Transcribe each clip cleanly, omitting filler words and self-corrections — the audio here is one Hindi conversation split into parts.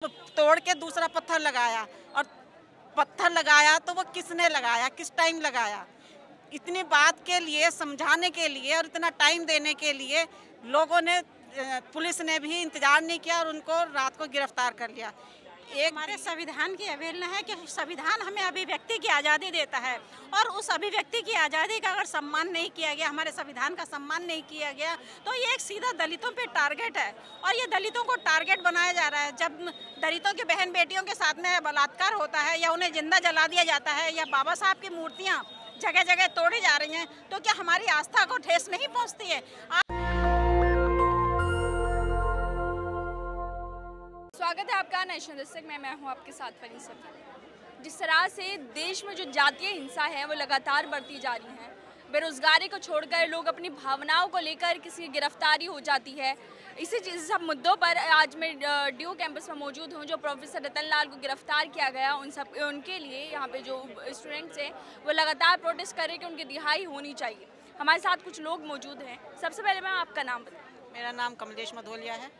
तोड़ के दूसरा पत्थर लगाया, और पत्थर लगाया तो वो किसने लगाया, किस टाइम लगाया। इतनी बात के लिए, समझाने के लिए और इतना टाइम देने के लिए लोगों ने, पुलिस ने भी इंतजार नहीं किया और उनको रात को गिरफ्तार कर लिया। हमारे संविधान की अवहेलना है कि संविधान हमें अभिव्यक्ति की आज़ादी देता है, और उस अभिव्यक्ति की आज़ादी का अगर सम्मान नहीं किया गया, हमारे संविधान का सम्मान नहीं किया गया, तो ये एक सीधा दलितों पे टारगेट है। और ये दलितों को टारगेट बनाया जा रहा है। जब दलितों के बहन बेटियों के साथ में बलात्कार होता है, या उन्हें जिंदा जला दिया जाता है, या बाबा साहब की मूर्तियाँ जगह जगह तोड़ी जा रही हैं, तो क्या हमारी आस्था को ठेस नहीं पहुँचती है? स्वागत है आपका नेशनल डिस्ट्रिक्ट में। मैं हूं आपके साथ फरीद सफी। जिस तरह से देश में जो जातीय हिंसा है वो लगातार बढ़ती जा रही है, बेरोजगारी को छोड़कर लोग अपनी भावनाओं को लेकर किसी की गिरफ्तारी हो जाती है। इसी चीज़ सब मुद्दों पर आज मैं ड्यू कैंपस में मौजूद हूं। जो प्रोफेसर रतन लाल को गिरफ्तार किया गया, उनके लिए यहाँ पे जो स्टूडेंट्स हैं वो लगातार प्रोटेस्ट कर रहे हैं कि उनकी रिहाई होनी चाहिए। हमारे साथ कुछ लोग मौजूद हैं। सबसे पहले मैं आपका नाम बताऊँ। मेरा नाम कमलेश मधोलिया है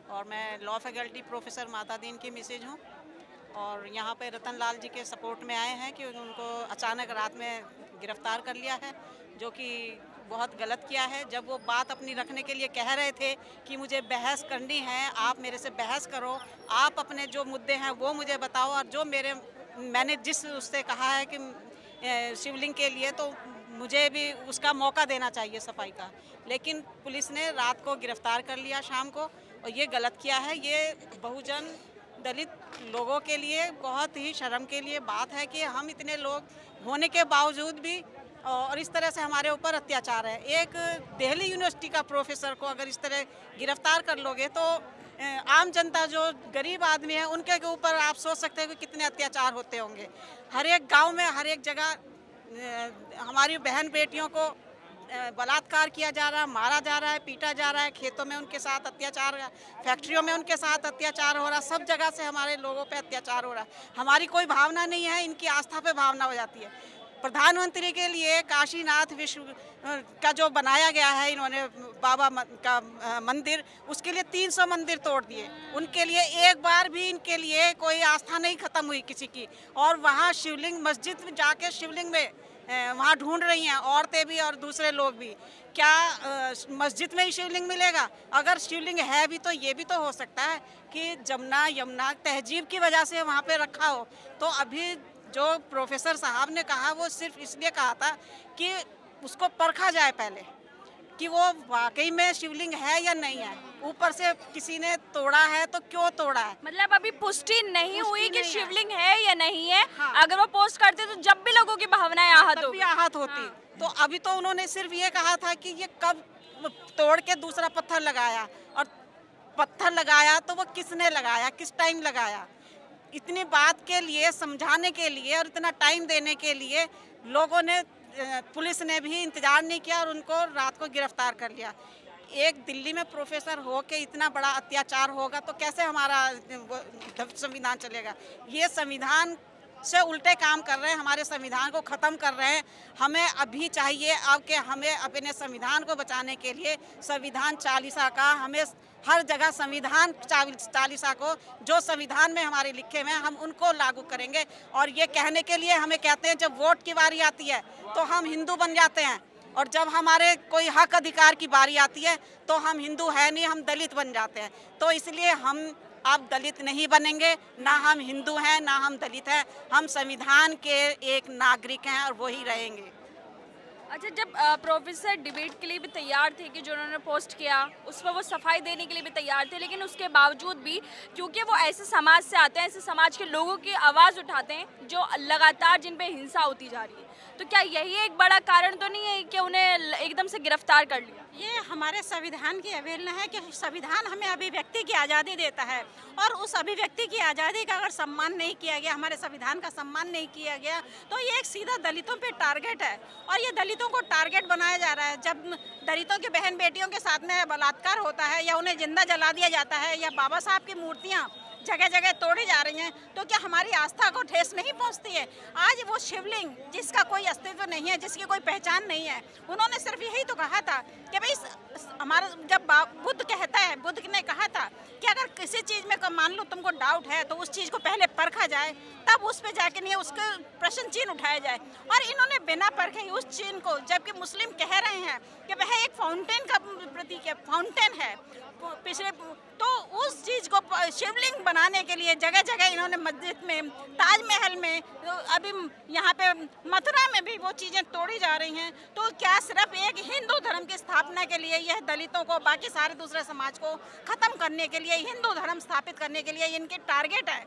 और मैं लॉ फैकल्टी प्रोफेसर माता दीन की मिसेज हूँ, और यहाँ पे रतन लाल जी के सपोर्ट में आए हैं कि उनको अचानक रात में गिरफ्तार कर लिया है, जो कि बहुत गलत किया है। जब वो बात अपनी रखने के लिए कह रहे थे कि मुझे बहस करनी है, आप मेरे से बहस करो, आप अपने जो मुद्दे हैं वो मुझे बताओ, और जो मैंने जिस उससे कहा है कि शिवलिंग के लिए, तो मुझे भी उसका मौका देना चाहिए सफाई का। लेकिन पुलिस ने रात को गिरफ्तार कर लिया शाम को, और ये गलत किया है। ये बहुजन दलित लोगों के लिए बहुत ही शर्म के लिए बात है कि हम इतने लोग होने के बावजूद भी और इस तरह से हमारे ऊपर अत्याचार है। एक दिल्ली यूनिवर्सिटी का प्रोफेसर को अगर इस तरह गिरफ्तार कर लोगे तो आम जनता जो गरीब आदमी है उनके ऊपर आप सोच सकते हो कि कितने अत्याचार होते होंगे। हर एक गांव में, हर एक जगह हमारी बहन बेटियों को बलात्कार किया जा रहा है, मारा जा रहा है, पीटा जा रहा है, खेतों में उनके साथ अत्याचार, फैक्ट्रियों में उनके साथ अत्याचार हो रहा है, सब जगह से हमारे लोगों पे अत्याचार हो रहा है। हमारी कोई भावना नहीं है, इनकी आस्था पे भावना हो जाती है। प्रधानमंत्री के लिए काशीनाथ विश्व का जो बनाया गया है इन्होंने बाबा का मंदिर, उसके लिए 300 मंदिर तोड़ दिए। उनके लिए एक बार भी इनके लिए कोई आस्था नहीं खत्म हुई किसी की। और वहाँ शिवलिंग, मस्जिद में जाके शिवलिंग में वहाँ ढूंढ रही हैं औरतें भी और दूसरे लोग भी। क्या मस्जिद में ही शिवलिंग मिलेगा? अगर शिवलिंग है भी तो ये भी तो हो सकता है कि जमुना यमुना तहजीब की वजह से वहाँ पे रखा हो। तो अभी जो प्रोफेसर साहब ने कहा वो सिर्फ इसलिए कहा था कि उसको परखा जाए पहले कि वो वाकई में शिवलिंग है या नहीं है। ऊपर से किसी ने तोड़ा है तो क्यों तोड़ा है, मतलब अभी पुष्टि नहीं हुई कि शिवलिंग है या नहीं है। हाँ। अगर वो पोस्ट करते तो जब भी लोगों की भावनाएं आहत होती। हाँ। तो अभी तो उन्होंने सिर्फ ये कहा था कि ये कब तोड़ के दूसरा पत्थर लगाया, और पत्थर लगाया तो वो किसने लगाया, किस टाइम लगाया। इतनी बात के लिए, समझाने के लिए और इतना टाइम देने के लिए लोगों ने, पुलिस ने भी इंतजार नहीं किया और उनको रात को गिरफ्तार कर लिया। एक दिल्ली में प्रोफेसर हो के इतना बड़ा अत्याचार होगा तो कैसे हमारा संविधान चलेगा। ये संविधान से उल्टे काम कर रहे हैं, हमारे संविधान को ख़त्म कर रहे हैं। हमें अभी चाहिए अब कि हमें अपने संविधान को बचाने के लिए संविधान चालीसा का, हमें हर जगह संविधान चालीसा को, जो संविधान में हमारे लिखे हुए हैं, हम उनको लागू करेंगे। और ये कहने के लिए हमें कहते हैं जब वोट की बारी आती है तो हम हिंदू बन जाते हैं, और जब हमारे कोई हक अधिकार की बारी आती है तो हम हिंदू है नहीं, हम दलित बन जाते हैं। तो इसलिए हम अब दलित नहीं बनेंगे, ना हम हिंदू हैं ना हम दलित हैं। हम संविधान के एक नागरिक हैं और वही रहेंगे। अच्छा, जब प्रोफेसर डिबेट के लिए भी तैयार थे कि जो उन्होंने पोस्ट किया उस पर वो सफाई देने के लिए भी तैयार थे, लेकिन उसके बावजूद भी क्योंकि वो ऐसे समाज से आते हैं, ऐसे समाज के लोगों की आवाज़ उठाते हैं जो लगातार जिन पे हिंसा होती जा रही है, तो क्या यही एक बड़ा कारण तो नहीं है कि उन्हें एकदम से गिरफ्तार कर लिया? ये हमारे संविधान की अवहेलना है कि संविधान हमें अभिव्यक्ति की आज़ादी देता है, और उस अभिव्यक्ति की आज़ादी का अगर सम्मान नहीं किया गया, हमारे संविधान का सम्मान नहीं किया गया, तो ये एक सीधा दलितों पे टारगेट है। और ये दलितों को टारगेट बनाया जा रहा है। जब दलितों की बहन बेटियों के साथ में बलात्कार होता है, या उन्हें जिंदा जला दिया जाता है, या बाबा साहब की मूर्तियाँ जगह जगह तोड़ी जा रही हैं, तो क्या हमारी आस्था को ठेस नहीं पहुंचती है? आज वो शिवलिंग जिसका कोई अस्तित्व नहीं है, जिसकी कोई पहचान नहीं है, उन्होंने सिर्फ यही तो कहा था कि भाई हमारा जब बुद्ध कहता है, बुद्ध ने कहा था कि अगर किसी चीज़ में मान लो तुमको डाउट है तो उस चीज़ को पहले परखा जाए, तब उस पे जाके नहीं उसके प्रश्न चिन्ह उठाया जाए। और इन्होंने बिना परखे उस चिन्ह को, जबकि मुस्लिम कह रहे हैं कि वह एक फाउंटेन का प्रतीक है, फाउंटेन है पिछले, तो उस चीज़ को शिवलिंग बनाने के लिए जगह जगह इन्होंने मस्जिद में, ताजमहल में, अभी यहाँ पे मथुरा में भी वो चीज़ें तोड़ी जा रही हैं। तो क्या सिर्फ एक हिंदू धर्म की स्थापना के लिए यह दलितों को, बाकी सारे दूसरे समाज को ख़त्म करने के लिए, हिंदू धर्म स्थापित करने के लिए इनके टारगेट है?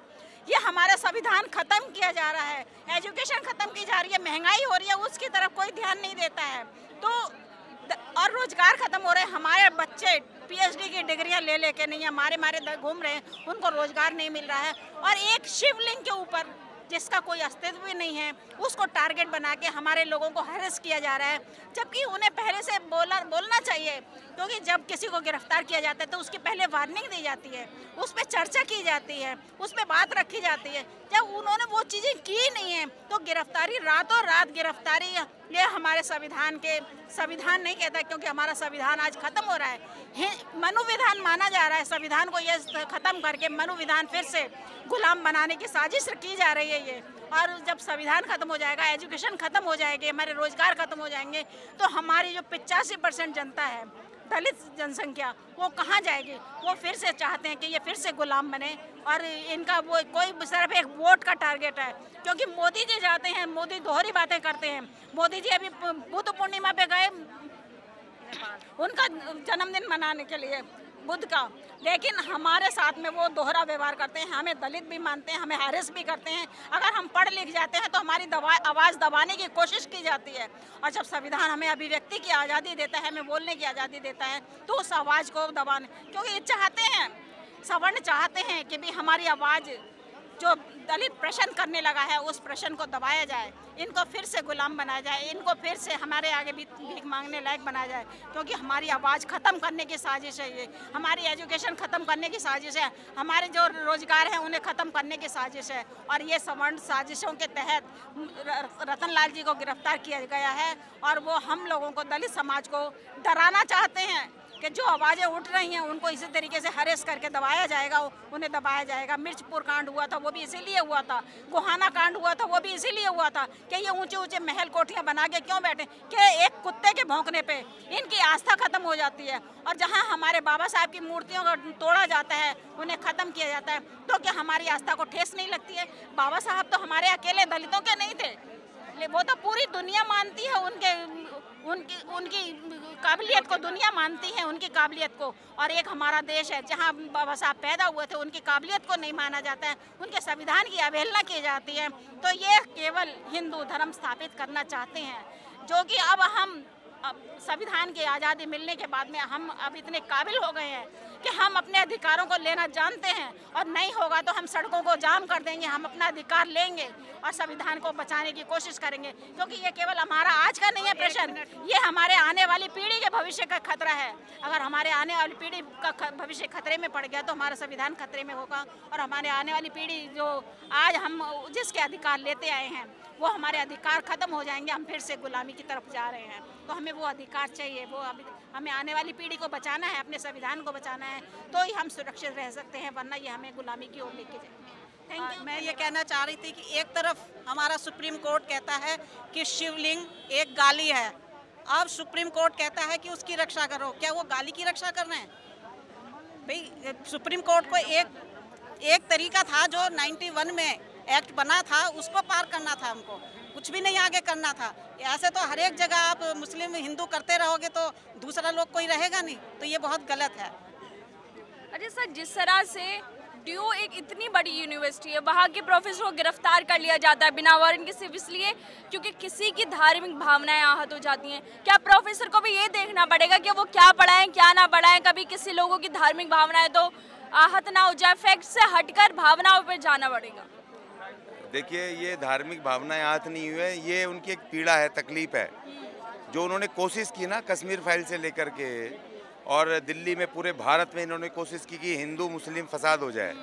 ये हमारा संविधान ख़त्म किया जा रहा है, एजुकेशन ख़त्म की जा रही है, महंगाई हो रही है, उसकी तरफ कोई ध्यान नहीं देता है। तो और रोजगार खत्म हो रहे हैं, हमारे बच्चे पीएचडी की डिग्रियां ले लेके नहीं, हमारे घूम रहे हैं, उनको रोजगार नहीं मिल रहा है। और एक शिवलिंग के ऊपर जिसका कोई अस्तित्व भी नहीं है, उसको टारगेट बना के हमारे लोगों को हैरेस किया जा रहा है, जबकि उन्हें पहले से बोलना चाहिए। क्योंकि जब किसी को गिरफ्तार किया जाता है तो उसकी पहले वार्निंग दी जाती है, उस पर चर्चा की जाती है, उस पर बात रखी जाती है। जब उन्होंने वो चीज़ें की नहीं है तो गिरफ्तारी, रातों रात गिरफ्तारी, ये हमारे संविधान नहीं कहता, क्योंकि हमारा संविधान आज खत्म हो रहा है, मनुविधान माना जा रहा है। संविधान को ये खत्म करके मनुविधान फिर से गुलाम बनाने की साजिश की जा रही है ये। और जब संविधान खत्म हो जाएगा, एजुकेशन खत्म हो जाएगी, हमारे रोजगार खत्म हो जाएंगे, तो हमारी जो 85% जनता है, दलित जनसंख्या, वो कहाँ जाएगी? वो फिर से चाहते हैं कि ये फिर से गुलाम बने, और इनका वो कोई सिर्फ एक वोट का टारगेट है। क्योंकि मोदी जी जाते हैं, मोदी दोहरी बातें करते हैं। मोदी जी अभी बुद्ध पूर्णिमा पे गए उनका जन्मदिन मनाने के लिए बुद्ध का, लेकिन हमारे साथ में वो दोहरा व्यवहार करते हैं, हमें दलित भी मानते हैं, हमें हैरेस भी करते हैं। अगर हम पढ़ लिख जाते हैं तो हमारी आवाज़ दबाने की कोशिश की जाती है। और जब संविधान हमें अभिव्यक्ति की आज़ादी देता है, हमें बोलने की आज़ादी देता है, तो उस आवाज़ को दबाने, क्योंकि ये चाहते हैं, सवर्ण चाहते हैं कि भी हमारी आवाज़ जो दलित प्रश्न करने लगा है उस प्रश्न को दबाया जाए, इनको फिर से गुलाम बनाया जाए, इनको फिर से हमारे आगे भीख मांगने लायक बनाया जाए। क्योंकि हमारी आवाज़ ख़त्म करने की साजिश है ये, हमारी एजुकेशन ख़त्म करने की साजिश है, हमारे जो रोजगार हैं उन्हें ख़त्म करने की साजिश है। और ये सवर्ण साजिशों के तहत रतन लाल जी को गिरफ्तार किया गया है, और वो हम लोगों को, दलित समाज को डराना चाहते हैं कि जो आवाज़ें उठ रही हैं उनको इसी तरीके से हरेस करके दबाया जाएगा, उन्हें दबाया जाएगा। मिर्चपुर कांड हुआ था वो भी इसीलिए हुआ था, गोहाना कांड हुआ था वो भी इसीलिए हुआ था कि ये ऊंचे ऊंचे महल कोठियां बना के क्यों बैठे, कि एक कुत्ते के भौंकने पे इनकी आस्था खत्म हो जाती है। और जहां हमारे बाबा साहब की मूर्तियों को तोड़ा जाता है, उन्हें ख़त्म किया जाता है, तो क्या हमारी आस्था को ठेस नहीं लगती है? बाबा साहब तो हमारे अकेले दलितों के नहीं थे, वो तो पूरी दुनिया मानती है, उनकी काबिलियत को दुनिया मानती है, उनकी काबिलियत को। और एक हमारा देश है जहां बाबा साहब पैदा हुए थे, उनकी काबिलियत को नहीं माना जाता है, उनके संविधान की अवहेलना की जाती है। तो ये केवल हिंदू धर्म स्थापित करना चाहते हैं, जो कि अब संविधान की आज़ादी मिलने के बाद में हम अब इतने काबिल हो गए हैं कि हम अपने अधिकारों को लेना जानते हैं, और नहीं होगा तो हम सड़कों को जाम कर देंगे, हम अपना अधिकार लेंगे और संविधान को बचाने की कोशिश करेंगे। क्योंकि ये केवल हमारा आज का नहीं है प्रश्न, ये हमारे आने वाली पीढ़ी के भविष्य का खतरा है। अगर हमारे आने वाली पीढ़ी का भविष्य खतरे में पड़ गया तो हमारा संविधान खतरे में होगा, और हमारे आने वाली पीढ़ी जो आज हम जिसके अधिकार लेते आए हैं वो हमारे अधिकार खत्म हो जाएंगे, हम फिर से गुलामी की तरफ जा रहे हैं। तो हमें वो अधिकार चाहिए, वो हमें आने वाली पीढ़ी को बचाना है, अपने संविधान को बचाना है, तो ही हम सुरक्षित रह सकते हैं, वरना ये हमें गुलामी की ओर लेके जाएंगे। Thank you. मैं ये कहना चाह रही थी कि एक तरफ हमारा सुप्रीम कोर्ट कहता है कि शिवलिंग एक गाली है, अब सुप्रीम कोर्ट कहता है कि उसकी रक्षा करो। क्या वो गाली की रक्षा कर रहे हैं? भाई सुप्रीम कोर्ट को एक तरीका था जो 91 में एक्ट बना था, उसको पार करना था, हमको कुछ भी नहीं आगे करना था। ऐसे तो हर एक जगह आप मुस्लिम हिंदू करते रहोगे तो दूसरा लोग कोई रहेगा नहीं, तो ये बहुत गलत है। अच्छा सर, जिस तरह से ड्यू एक इतनी बड़ी यूनिवर्सिटी है, वहाँ के प्रोफेसर को गिरफ्तार कर लिया जाता है बिना वारंट के, सिर्फ इसलिए क्योंकि किसी की धार्मिक भावनाएं आहत हो जाती हैं। क्या प्रोफेसर को भी ये देखना पड़ेगा कि वो क्या पढ़ाएं क्या ना पढ़ाएं, कभी किसी लोगों की धार्मिक भावनाएं तो आहत ना हो जाए, फैक्ट से हटकर भावनाओं पर जाना पड़ेगा? देखिए, ये धार्मिक भावनाएं आहत नहीं हुए, ये उनकी एक पीड़ा है, तकलीफ है, जो उन्होंने कोशिश की ना कश्मीर फाइल से लेकर के, और दिल्ली में, पूरे भारत में इन्होंने कोशिश की कि हिंदू मुस्लिम फसाद हो जाए।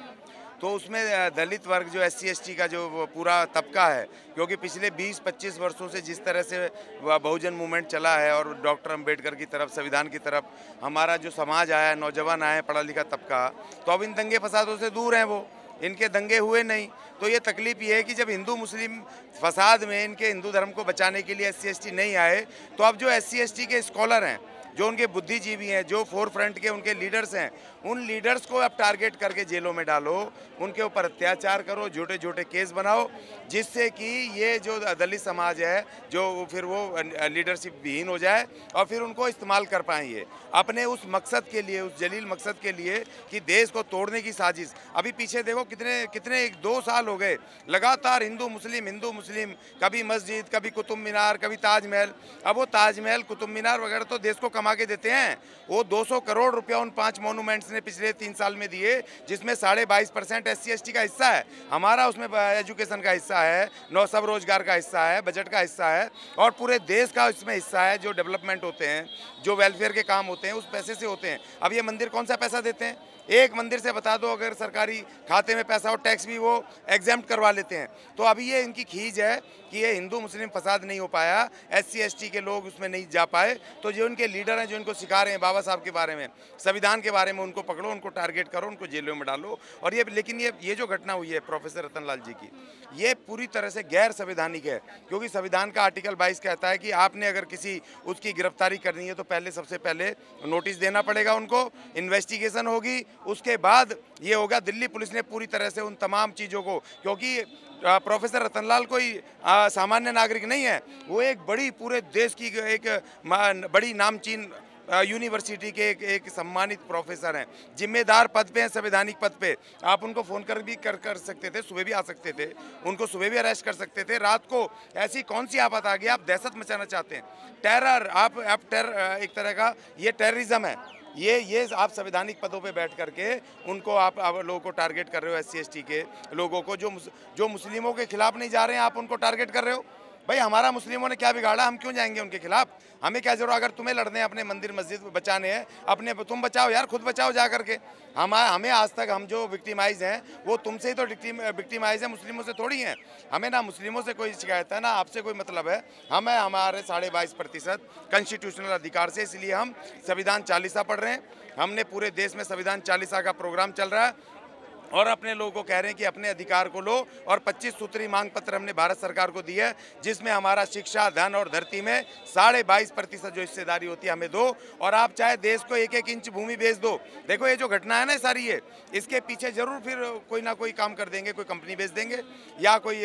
तो उसमें दलित वर्ग जो SC ST का जो पूरा तबका है, क्योंकि पिछले 20-25 वर्षों से जिस तरह से बहुजन मूवमेंट चला है और डॉक्टर अंबेडकर की तरफ, संविधान की तरफ हमारा जो समाज आया, नौजवान आए, पढ़ा लिखा तबका, तो अब इन दंगे फसादों से दूर हैं, वो इनके दंगे हुए नहीं। तो ये तकलीफ ये है कि जब हिंदू मुस्लिम फसाद में इनके हिंदू धर्म को बचाने के लिए SC ST नहीं आए, तो अब जो SC ST के स्कॉलर हैं, जो उनके बुद्धिजीवी हैं, जो फोर फ्रंट के उनके लीडर्स हैं, उन लीडर्स को अब टारगेट करके जेलों में डालो, उनके ऊपर अत्याचार करो, झूठे झूठे केस बनाओ, जिससे कि ये जो दलित समाज है जो फिर वो लीडरशिप विहीन हो जाए और फिर उनको इस्तेमाल कर पाएंगे अपने उस मकसद के लिए, उस जलील मकसद के लिए कि देश को तोड़ने की साजिश। अभी पीछे देखो कितने 2 साल हो गए लगातार हिंदू मुस्लिम, कभी मस्जिद, कभी कुतुब मीनार, कभी ताजमहल। अब वो ताजमहल, कुतुब मीनार वगैरह तो देश को कमा के देते हैं। वो 200 करोड़ रुपया उन 5 मोनूमेंट्स ने पिछले 3 साल में दिए, जिसमें 22.5% SC ST का हिस्सा है, हमारा उसमें एजुकेशन का हिस्सा है, सब रोजगार का हिस्सा है, बजट का हिस्सा है और पूरे देश का इसमें हिस्सा है। जो डेवलपमेंट होते हैं, जो वेलफेयर के काम होते हैं, उस पैसे से होते हैं। अब ये मंदिर कौन सा पैसा देते हैं? एक मंदिर से बता दो अगर सरकारी खाते में पैसा हो, टैक्स भी वो एग्जेम्प्ट करवा लेते हैं। तो अभी ये इनकी खींच है कि ये हिंदू मुस्लिम फसाद नहीं हो पाया, SC ST के लोग उसमें नहीं जा पाए, तो जो उनके लीडर हैं, जो इनको सिखा रहे हैं बाबा साहब के बारे में, संविधान के बारे में, उनको पकड़ो, उनको टारगेट करो, उनको जेलों में डालो। और लेकिन ये जो घटना हुई है प्रोफेसर रतनलाल जी की, ये पूरी तरह से गैर संवैधानिक है, क्योंकि संविधान का आर्टिकल 22 कहता है कि आपने अगर किसी उसकी गिरफ्तारी करनी है तो सबसे पहले नोटिस देना पड़ेगा उनको, इन्वेस्टिगेशन होगी, उसके बाद ये होगा। दिल्ली पुलिस ने पूरी तरह से उन तमाम चीज़ों को, क्योंकि प्रोफेसर रतनलाल कोई सामान्य नागरिक नहीं है, वो एक बड़ी पूरे देश की एक बड़ी नामचीन यूनिवर्सिटी के एक सम्मानित प्रोफेसर हैं, जिम्मेदार पद पे हैं, संवैधानिक पद पे। आप उनको फ़ोन कर भी कर सकते थे, सुबह भी आ सकते थे, उनको सुबह भी अरेस्ट कर सकते थे, रात को। ऐसी कौन सी आफत आ गई? आप दहशत मचाना चाहते हैं, टेरर, आप टेरर, एक तरह का ये टेररिज्म है। ये आप संवैधानिक पदों पे बैठ करके उनको आप लोगों को टारगेट कर रहे हो, SC ST के लोगों को, जो मुस्लिमों के खिलाफ नहीं जा रहे हैं, आप उनको टारगेट कर रहे हो। भाई हमारा मुस्लिमों ने क्या बिगाड़ा? हम क्यों जाएंगे उनके खिलाफ? हमें क्या जरूरत? अगर तुम्हें लड़ने अपने मंदिर मस्जिद बचाने हैं, अपने तुम बचाओ यार, खुद बचाओ जा करके। हमें आज तक हम जो विक्टिमाइज हैं वो तुमसे ही तो विक्टिमाइज है, मुस्लिमों से थोड़ी हैं। हमें ना मुस्लिमों से कोई शिकायत है, ना आपसे कोई मतलब है। हमें हमारे 22.5% कॉन्स्टिट्यूशनल अधिकार से, इसलिए हम संविधान चालीसा पढ़ रहे हैं। हमने पूरे देश में संविधान चालीसा का प्रोग्राम चल रहा है और अपने लोगों को कह रहे हैं कि अपने अधिकार को लो। और 25 सूत्री मांग पत्र हमने भारत सरकार को दिया है, जिसमें हमारा शिक्षा, धन और धरती में 22.5% जो हिस्सेदारी होती है हमें दो। और आप चाहे देश को 1-1 इंच भूमि बेच दो। देखो ये जो घटना है ना सारी, ये इसके पीछे जरूर फिर कोई ना कोई काम कर देंगे, कोई कंपनी बेच देंगे, या कोई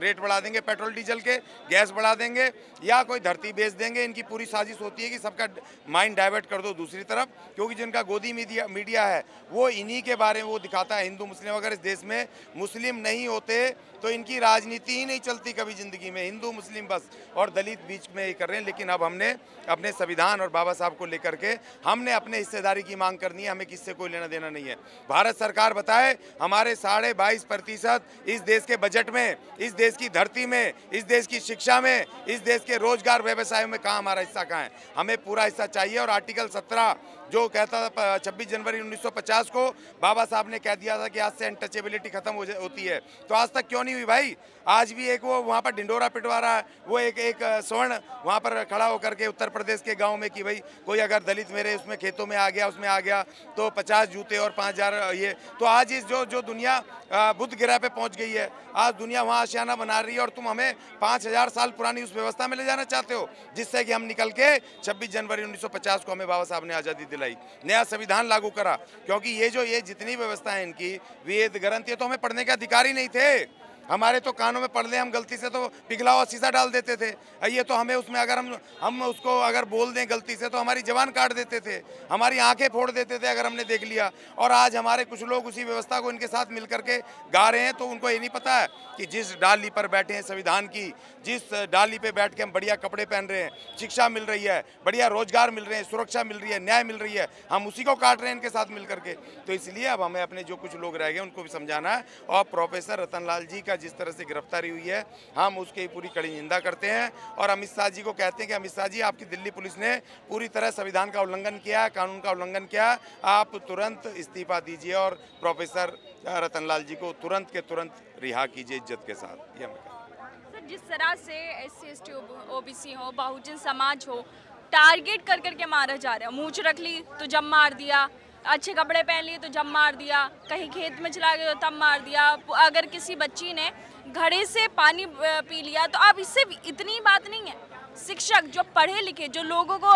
रेट बढ़ा देंगे पेट्रोल डीजल के, गैस बढ़ा देंगे, या कोई धरती बेच देंगे। इनकी पूरी साजिश होती है कि सबका माइंड डाइवर्ट कर दो दूसरी तरफ, क्योंकि जिनका गोदी मीडिया है वो इन्हीं के बारे में वो दिखाता है। हिंदू मुस्लिम, अगर इस देश में मुस्लिम नहीं होते तो इनकी राजनीति ही नहीं चलती कभी जिंदगी में। हिंदू मुस्लिम बस और दलित बीच में ही कर रहे हैं। लेकिन अब हमने अपने संविधान और बाबा साहब को लेकर के हमने अपने हिस्सेदारी की मांग करनी है। हमें किससे कोई लेना देना नहीं है। भारत सरकार बताए हमारे 22.5% इस देश के बजट में, इस देश की धरती में, इस देश की शिक्षा में, इस देश के रोजगार व्यवसाय में कहाँ हमारा हिस्सा कहाँ है? हमें पूरा हिस्सा चाहिए। और आर्टिकल 17 जो कहता था 26 जनवरी 1950 को बाबा साहब ने कह दिया था कि आज से अनटचेबिलिटी खत्म होती है, तो आज तक क्यों नहीं हुई भाई? आज भी एक वो वहाँ पर ढिंडोरा पिटवा रहा है, वो एक स्वर्ण वहाँ पर खड़ा होकर के उत्तर प्रदेश के गांव में कि भाई कोई अगर दलित मेरे उसमें खेतों में आ गया, उसमें आ गया तो 50 जूते और 5,000 ये। तो आज इस जो दुनिया बुद्ध गिरह पे पहुँच गई है, आज दुनिया वहाँ आशियाना बना रही है और तुम हमें 5,000 साल पुरानी उस व्यवस्था में ले जाना चाहते हो, जिससे कि हम निकल के 26 जनवरी 1950 को हमें बाबा साहब ने आज़ादी दिलाई, नया संविधान लागू करा। क्योंकि ये जितनी व्यवस्था है इनकी, वेद ग्रंथ, ये तो हमें पढ़ने के अधिकार ही नहीं थे। हमारे तो कानों में पढ़ ले, हम गलती से तो पिघला हुआ शीशा डाल देते थे। ये तो हमें उसमें अगर हम उसको अगर बोल दें गलती से तो हमारी जबान काट देते थे, हमारी आंखें फोड़ देते थे अगर हमने देख लिया। और आज हमारे कुछ लोग उसी व्यवस्था को इनके साथ मिल करके गा रहे हैं। तो उनको ये नहीं पता है कि जिस डाली पर बैठे हैं संविधान की, जिस डाली पे बैठ के हम बढ़िया कपड़े पहन रहे हैं, शिक्षा मिल रही है, बढ़िया रोजगार मिल रहे हैं, सुरक्षा मिल रही है, न्याय मिल रही है, हम उसी को काट रहे हैं इनके साथ मिल करके। तो इसलिए अब हमें अपने जो कुछ लोग रह गए उनको भी समझाना है। और प्रोफेसर रतनलाल जी का जिस तरह से गिरफ्तारी हुई है, हम उसकी पूरी कड़ी निंदा करते हैं और अमित शाह जी को कहते हैं कि अमित शाह जी, आपकी दिल्ली पुलिस ने पूरी तरह संविधान का उल्लंघन किया है, कानून का उल्लंघन किया है। आप तुरंत इस्तीफा दीजिए और प्रोफेसर रतनलाल जी को तुरंत के तुरंत रिहा कीजिए इज्जत के साथ। ये मैं सर, जिस तरह से SC/ST OBC हो, बहुजन समाज हो, टारगेट कर करके मारा जा रहा है। मूंछ रख ली तो जब मार दिया, अच्छे कपड़े पहन लिए तो जब मार दिया, कहीं खेत में चला गया तो तब मार दिया, अगर किसी बच्ची ने घड़े से पानी पी लिया तो अब इससे इतनी बात नहीं है। शिक्षक जो पढ़े लिखे, जो लोगों को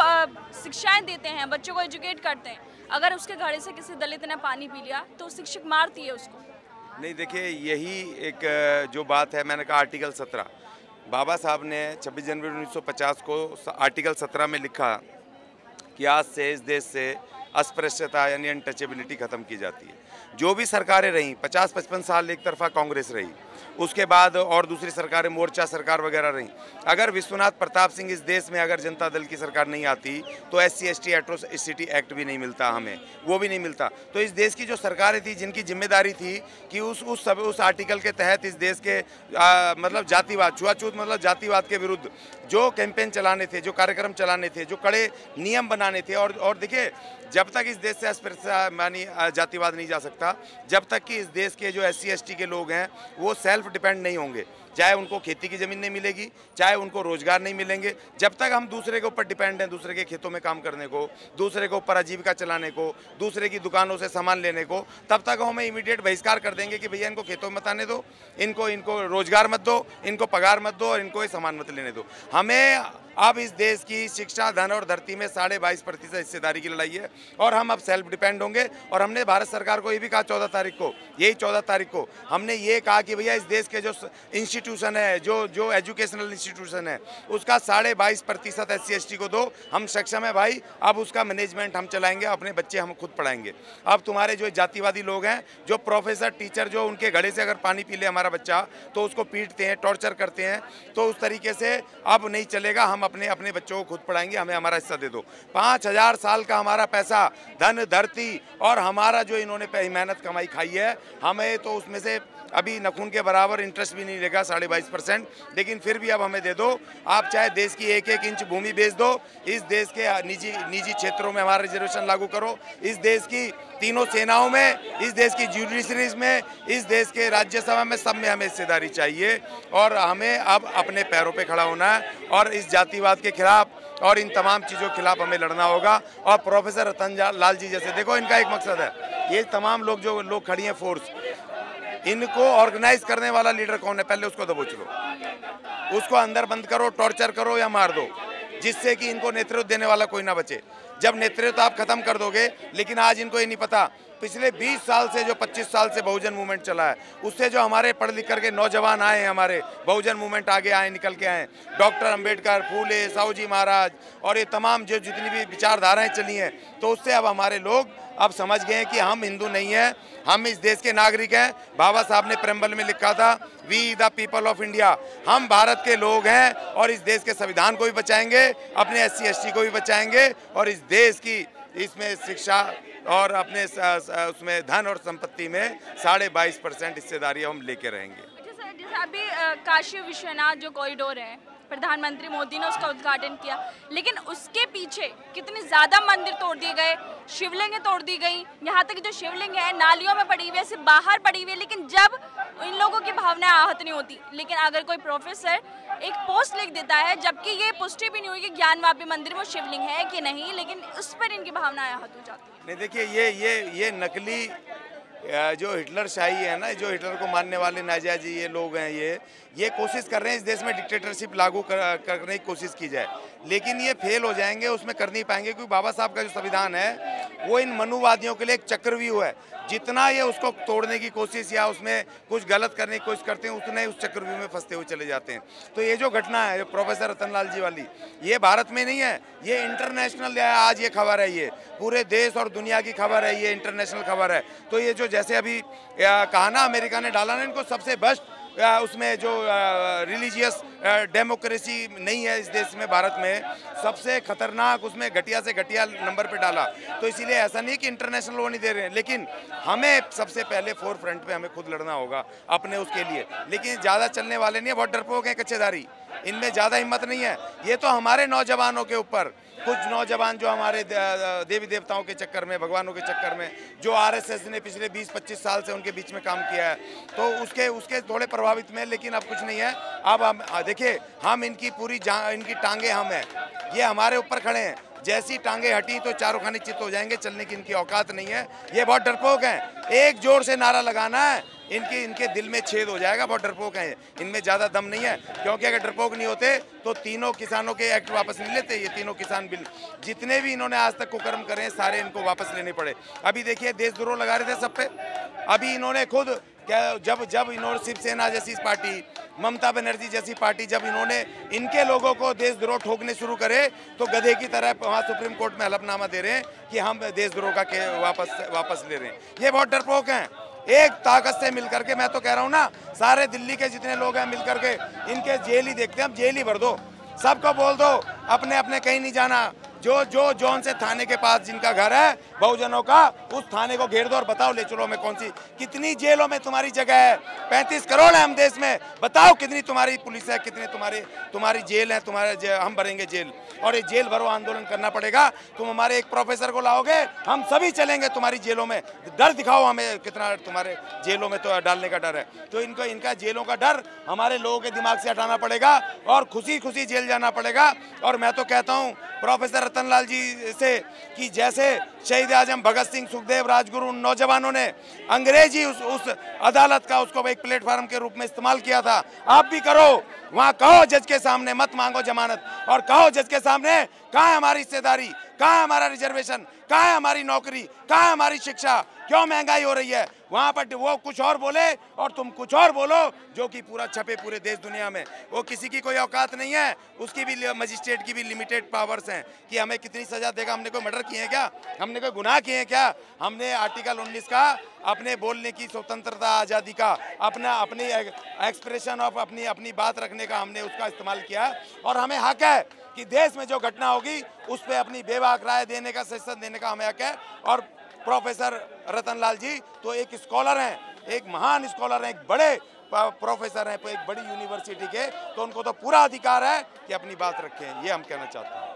शिक्षाएं देते हैं, बच्चों को एजुकेट करते हैं, अगर उसके घड़े से किसी दलित ने पानी पी लिया तो शिक्षक मारती है उसको। नहीं, देखिए, यही एक जो बात है, मैंने कहा आर्टिकल 17, बाबा साहब ने 26 जनवरी 1950 को आर्टिकल 17 में लिखा कि आज से इस देश से अस्पृश्यता यानी अनटचेबिलिटी खत्म की जाती है। जो भी सरकारें रहीं, 50-55 साल एक तरफा कांग्रेस रही, उसके बाद और दूसरी सरकारें, मोर्चा सरकार वगैरह रहीं। अगर विश्वनाथ प्रताप सिंह इस देश में अगर जनता दल की सरकार नहीं आती तो SC/ST एट्रोसिटी एक्ट भी नहीं मिलता, हमें वो भी नहीं मिलता। तो इस देश की जो सरकारें थी, जिनकी जिम्मेदारी थी कि उस आर्टिकल के तहत इस देश के मतलब जातिवाद, छुआछूत मतलब जातिवाद के विरुद्ध जो कैंपेन चलाने थे, जो कार्यक्रम चलाने थे, जो कड़े नियम बनाने थे। और देखिए, जब तक इस देश से अस्पृश्यता यानी जातिवाद नहीं जा सकता, जब तक कि इस देश के जो SC/ST के लोग हैं वो सेल्फ डिपेंड नहीं होंगे, चाहे उनको खेती की ज़मीन नहीं मिलेगी, चाहे उनको रोजगार नहीं मिलेंगे, जब तक हम दूसरे के ऊपर डिपेंड हैं, दूसरे के खेतों में काम करने को, दूसरे के ऊपर आजीविका चलाने को, दूसरे की दुकानों से सामान लेने को, तब तक हमें इमीडिएट बहिष्कार कर देंगे कि भैया इनको खेतों में मत आने दो, इनको रोजगार मत दो, इनको पगार मत दो और इनको ये सामान मत लेने दो। हमें अब इस देश की शिक्षा, धन और धरती में 22.5% हिस्सेदारी की लड़ाई है और हम अब सेल्फ डिपेंड होंगे। और हमने भारत सरकार को ये भी कहा 14 तारीख को, यही 14 तारीख को हमने ये कहा कि भैया इस देश के जो इंस्टीट्यूशन है, जो एजुकेशनल इंस्टीट्यूशन है, उसका 22.5% SC/ST को दो। हम सक्षम है भाई, अब उसका मैनेजमेंट हम चलाएंगे, अपने बच्चे हम खुद पढ़ाएंगे। अब तुम्हारे जो जातिवादी लोग हैं, जो प्रोफेसर, टीचर, जो उनके घड़े से अगर पानी पी ले हमारा बच्चा तो उसको पीटते हैं, टॉर्चर करते हैं, तो उस तरीके से अब नहीं चलेगा। हम अपने बच्चों को खुद पढ़ाएंगे, हमें हमारा हिस्सा दे दो। 5000 साल का हमारा पैसा, धन, धरती और हमारा जो इन्होंने मेहनत कमाई खाई है, हमें तो उसमें से अभी नखून के बराबर इंटरेस्ट भी नहीं लेगा, 22.5%, लेकिन फिर भी अब हमें दे दो। आप चाहे देश की 1-1 इंच भूमि बेच दो, इस देश के निजी क्षेत्रों में हमारा रिजर्वेशन लागू करो, इस देश की तीनों सेनाओं में, इस देश की जुडिशरीज में, इस देश के राज्यसभा में, सब में हमें हिस्सेदारी चाहिए। और हमें अब अपने पैरों पे खड़ा होना है और इस जातिवाद के खिलाफ और इन तमाम चीज़ों के खिलाफ हमें लड़ना होगा। और प्रोफेसर रतनलाल जी जैसे, देखो इनका एक मकसद है, ये तमाम लोग जो लोग खड़ी हैं फोर्स, इनको ऑर्गेनाइज करने वाला लीडर कौन है, पहले उसको दबोच लो, उसको अंदर बंद करो, टॉर्चर करो या मार दो, जिससे कि इनको नेतृत्व देने वाला कोई ना बचे। जब नेतृत्व आप खत्म कर दोगे, लेकिन आज इनको ये नहीं पता, पिछले 20 साल से, जो 25 साल से बहुजन मूवमेंट चला है, उससे जो हमारे पढ़ लिख करके नौजवान आए हैं, हमारे बहुजन मूवमेंट आगे आए, निकल के आए, डॉक्टर अंबेडकर, फूले, साहूजी महाराज और ये तमाम जो जितनी भी विचारधाराएं चली हैं, तो उससे अब हमारे लोग अब समझ गए हैं कि हम हिंदू नहीं हैं, हम इस देश के नागरिक हैं। बाबा साहब ने प्रेम्बल में लिखा था, we the people of India, हम भारत के लोग हैं और इस देश के संविधान को भी बचाएंगे, अपने SC/ST को भी बचाएंगे और इस देश की इसमें शिक्षा और अपने उसमें धन और संपत्ति में 22.5% हिस्सेदारी हम लेके रहेंगे। जैसे अभी काशी विश्वनाथ जो कॉरिडोर है, प्रधानमंत्री मोदी ने उसका उद्घाटन किया, लेकिन उसके पीछे कितने ज़्यादा मंदिर तोड़ दिए गए, शिवलिंगें तोड़ दी गई, यहाँ तक जो शिवलिंग है नालियों में पड़ी हुई है, सिर्फ बाहर पड़ी हुई है, लेकिन जब इन लोगों की भावनाएं आहत नहीं होती। लेकिन अगर कोई प्रोफेसर एक पोस्ट लिख देता है, जबकि ये पुष्टि भी नहीं हुई कि ज्ञानवापी मंदिर में शिवलिंग है कि नहीं, लेकिन उस पर इनकी भावनाएं आहत हो जाती है। नहीं, देखिए, ये नकली जो हिटलर शाही है ना, जो हिटलर को मानने वाले नाज़ी ये लोग हैं, ये कोशिश कर रहे हैं इस देश में डिक्टेटरशिप लागू करने की कोशिश की जाए, लेकिन ये फेल हो जाएंगे, उसमें कर नहीं पाएंगे, क्योंकि बाबा साहब का जो संविधान है वो इन मनुवादियों के लिए एक चक्रव्यूह है। जितना ये उसको तोड़ने की कोशिश या उसमें कुछ गलत करने की कोशिश करते हैं, उतने ही उस चक्रव्यूह में फंसते हुए चले जाते हैं। तो ये जो घटना है प्रोफेसर रतनलाल जी वाली, ये भारत में नहीं है, ये इंटरनेशनल है। आज ये खबर है, ये पूरे देश और दुनिया की खबर है, ये इंटरनेशनल खबर है। तो ये जो जैसे अभी कहा ना, अमेरिका ने डाला ना इनको सबसे बेस्ट उसमें जो रिलीजियस डेमोक्रेसी नहीं है इस देश में, भारत में सबसे खतरनाक उसमें घटिया से घटिया नंबर पे डाला। तो इसीलिए ऐसा नहीं कि इंटरनेशनल वो नहीं दे रहे हैं, लेकिन हमें सबसे पहले फोर फ्रंट पे हमें खुद लड़ना होगा अपने उसके लिए। लेकिन ज़्यादा चलने वाले नहीं है, बहुत डरपोक हैं कच्चेदारी, इनमें ज़्यादा हिम्मत नहीं है। ये तो हमारे नौजवानों के ऊपर, कुछ नौजवान जो हमारे देवी देवताओं के चक्कर में, भगवानों के चक्कर में, जो आरएसएस ने पिछले 20-25 साल से उनके बीच में काम किया है, तो उसके थोड़े प्रभावित में। लेकिन अब कुछ नहीं है। अब हम देखिए, हम इनकी पूरी इनकी टांगे हम हैं, ये हमारे ऊपर खड़े हैं। जैसी टांगे हटी तो चारों खाने चित हो जाएंगे, चलने की इनकी औकात नहीं है। ये बहुत डरपोक हैं, एक जोर से नारा लगाना है, इनके दिल में छेद हो जाएगा। बहुत डरपोक हैं, इनमें ज़्यादा दम नहीं है। क्योंकि अगर डरपोक नहीं होते तो तीनों किसानों के एक्ट वापस नहीं लेते। ये तीनों किसान बिल जितने भी इन्होंने आज तक कुकर्म करे हैं, सारे इनको वापस लेने पड़े। अभी देखिए, देशद्रोह लगा रहे थे सब पे। अभी इन्होंने खुद जब इन्होंने शिवसेना जैसी पार्टी, ममता बनर्जी जैसी पार्टी, जब इन्होंने इनके लोगों को देशद्रोह ठोकने शुरू करे, तो गधे की तरह वहाँ सुप्रीम कोर्ट में हलफनामा दे रहे हैं कि हम देशद्रोह का वापस ले रहे हैं। ये बहुत डरपोक हैं। एक ताकत से मिलकर के, मैं तो कह रहा हूँ ना, सारे दिल्ली के जितने लोग हैं मिलकर के इनके जेल ही देखते हैं। हम जेल ही भर दो, सबको बोल दो अपने अपने कहीं नहीं जाना। जो जौन से थाने के पास जिनका घर है बहुजनों का, उस थाने को घेर दो और बताओ ले चलो में कौन सी, कितनी जेलों में तुम्हारी जगह है। 35 करोड़ है हम देश में, बताओ कितनी तुम्हारी पुलिस है, कितने तुम्हारी जेल है, हम भरेंगे जेल। और ये जेल भरो आंदोलन करना पड़ेगा। तुम हमारे एक प्रोफेसर को लाओगे, हम सभी चलेंगे तुम्हारी जेलों में। डर दिखाओ हमें, कितना तुम्हारे जेलों में तो डालने का डर है। तो इनका जेलों का डर हमारे लोगों के दिमाग से हटाना पड़ेगा और खुशी खुशी जेल जाना पड़ेगा। और मैं तो कहता हूँ प्रोफेसर रतनलाल जी से कि जैसे शहीद आजम भगत सिंह, सुखदेव, राजगुरु, उन नौजवानों ने अंग्रेजी उस अदालत का उसको एक प्लेटफार्म के रूप में इस्तेमाल किया था, आप भी करो। वहाँ कहो जज के सामने, मत मांगो जमानत, और कहो जज के सामने कहाँ है हमारी हिस्सेदारी, कहाँ है हमारा रिजर्वेशन, कहाँ है हमारी नौकरी, कहाँ है हमारी शिक्षा, क्यों महंगाई हो रही है। वहाँ पर वो कुछ और बोले और तुम कुछ और बोलो, जो कि पूरा छपे पूरे देश दुनिया में। वो किसी की कोई औकात नहीं है, उसकी भी मजिस्ट्रेट की भी लिमिटेड पावर्स हैं कि हमें कितनी सजा देगा। हमने कोई मर्डर किए हैं क्या, हमने कोई गुनाह किए हैं क्या। हमने आर्टिकल 19 का, अपने बोलने की स्वतंत्रता, आज़ादी का, अपनी एक्सप्रेशन ऑफ अपनी बात रखने का हमने उसका इस्तेमाल किया। और हमें हक है कि देश में जो घटना होगी उस पर अपनी बेबाक राय देने का, सजेशन देने का हमें हक है। और प्रोफेसर रतनलाल जी तो एक स्कॉलर हैं, एक महान स्कॉलर हैं, एक बड़े प्रोफेसर हैं एक बड़ी यूनिवर्सिटी के, तो उनको तो पूरा अधिकार है कि अपनी बात रखें। ये हम कहना चाहते हैं।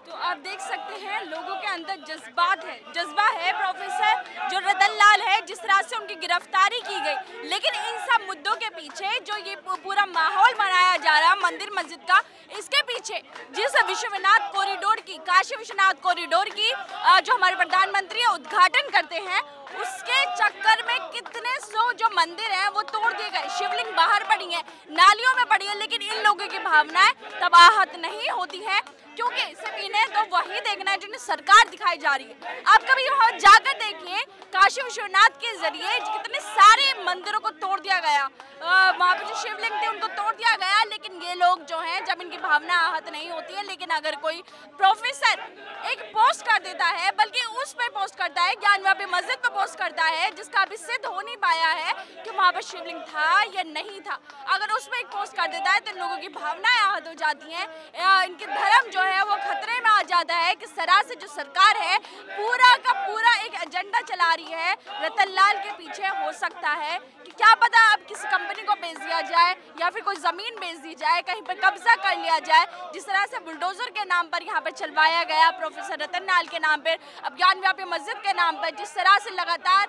तो आप देख सकते हैं लोगों के अंदर जज्बा है प्रोफेसर जो रतनलाल है, जिस तरह से उनकी गिरफ्तारी की गई। लेकिन इन सब मुद्दों के पीछे जो ये पूरा माहौल बनाया जा रहा मंदिर मस्जिद का, इसके पीछे जिस विश्वनाथ कॉरिडोर की, काशी विश्वनाथ कॉरिडोर की जो हमारे प्रधानमंत्री उद्घाटन करते हैं, उसके चक्कर में कितने सौ जो मंदिर हैं वो तोड़ दिए गए। शिवलिंग बाहर पड़ी है, नालियों में पड़ी है, लेकिन इन लोगों की भावनाएं तब आहत नहीं होती है, क्योंकि सिर्फ इन्हें तो वही देखना है जिन्हें सरकार दिखाई जा रही है। आप कभी वहाँ जाकर देखिए, काशी विश्वनाथ के जरिए कितने सारे मंदिरों को तोड़ दिया गया, वहाँ पे जो शिवलिंग थे उनको तोड़ दिया गया। लेकिन ये लोग जो हैं, जब इनकी भावना आहत नहीं होती है, लेकिन अगर कोई प्रोफेसर एक पोस्ट कर देता है, बल्कि उस पर पोस्ट करता है, ज्ञानव्यापी मस्जिद पर पोस्ट करता है, जिसका अभी सिद्ध हो नहीं पाया है कि वहाँ पर शिवलिंग था या नहीं था, अगर उस पर एक पोस्ट कर देता है तो लोगों की भावनाएं आहत हो जाती हैं। इनके धर्म जो है वो खतरे में आ जाता है कि सरासर जो सरकार है पूरा का पूरा एक एजेंडा चला रही है रतनलाल के पीछे। हो सकता है कि क्या पता अब किसी कंपनी को बेच दिया जाए या फिर कोई जमीन बेच दी जाए, कहीं पर कब्जा कर लिया जाए, जिस तरह से बुलडोजर के नाम पर यहाँ पर चलवाया गया प्रोफेसर रतनलाल के नाम पर, अब ज्ञानव्यापी मस्जिद के नाम पर, जिस तरह से लगातार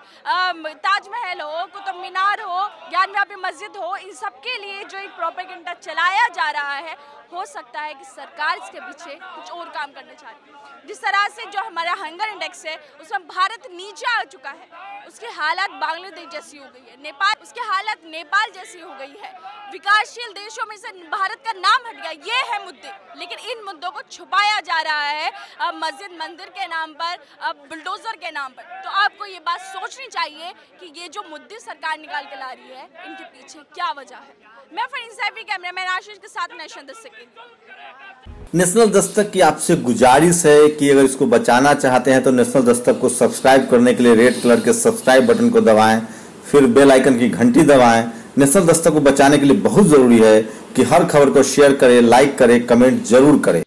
ताजमहल हो, कुतुब मीनार हो, ज्ञानव्यापी मस्जिद हो, इन सब के लिए जो एक प्रोपेगेंडा चलाया जा रहा है, हो सकता है कि सरकार इसके पीछे कुछ और काम करना चाह रही है। जिस तरह से जो हमारा हंगर इंडेक्स है उसमें भारत नीचे आ चुका है, उसकी हालत बांग्लादेश जैसी हो गई है, नेपाल, उसकी हालत नेपाल जैसी हो गई है, विकासशील देशों में से भारत का नाम हट गया। ये है मुद्दे, लेकिन इन मुद्दों को छुपाया जा रहा है मस्जिद मंदिर के नाम पर, बुलडोजर के नाम पर। तो आपको ये बात सोचनी चाहिए कि ये जो मुद्दे सरकार निकाल के ला रही है, इनके पीछे क्या वजह है। मैं फरीन सैफी, कैमरामैन आशीष के साथ नेशनल दस्तक। नेशनल दस्तक की आपसे गुजारिश है कि अगर इसको बचाना चाहते हैं तो नेशनल दस्तक को सब्सक्राइब करने के लिए रेड कलर के सब्सक्राइब बटन को दबाएं, फिर बेल आइकन की घंटी दबाएं, नेशनल दस्तक को बचाने के लिए बहुत जरूरी है कि हर खबर को शेयर करें, लाइक करें, कमेंट जरूर करें।